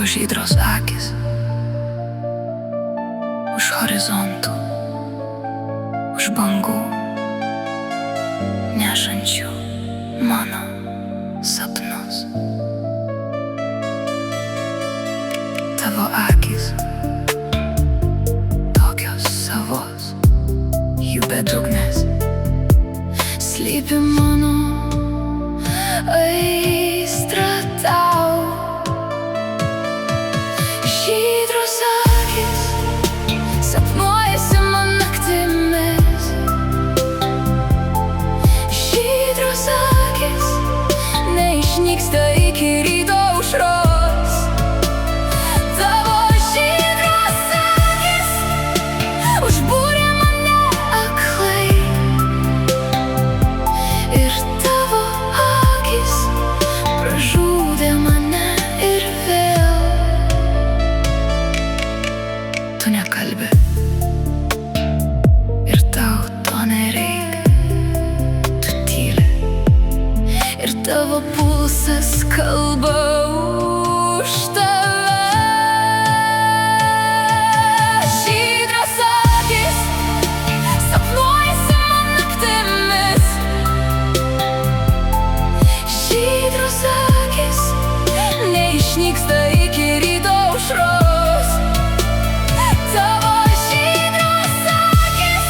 žydros akys už horizontų, už bangų, nešančių mano sapnus. Tavo akys tokios savos, jų bedugnės slypi mano aistra tau. Žydros akys sapnuojasi man naktimis, žydros akis neišnyksta iki ryto aušros. Tavo žydros akis užbūrė mane aklai, ir tavo akis pražudė mane ir vėl. Tu nekalbi ir tau to nereikia, tu tyli ir tavo pulsas kalba už tave. Žydros akis sapnuojasi man naktimis, žydros akis neišnyksta iki ryto aušros. Tavo žydros akis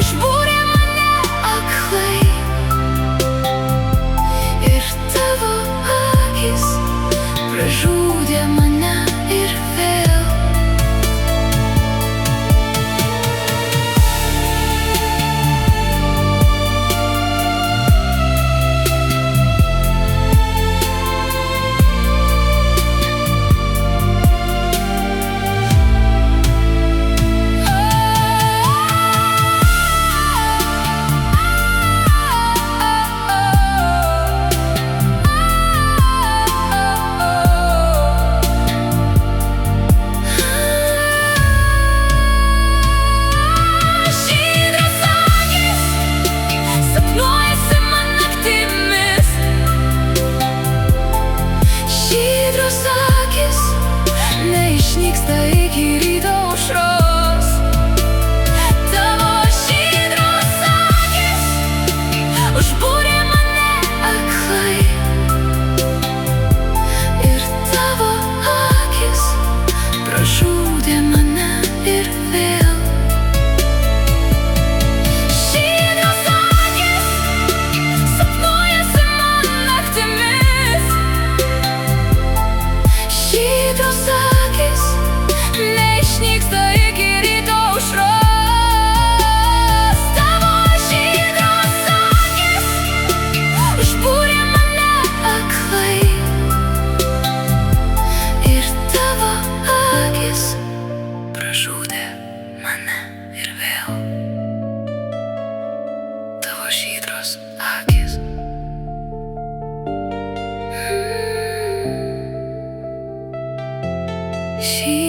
užbūrė mane aklai, ir tavo akis pražudė mane ir vėl. Neišnyksta iki ryto aušros. Tavo žydros akis užbūrė mane aklai, ir tavo akis pražudė mane ir vėl. Žydros akis sapnuojasi man naktimis, žydros akis neišnyksta iki ryto aušros. Tavo žydros akis užbūrė mane aklai, ir tavo akis pražudė mane ir vėl. Tavo žydros akis. Žydros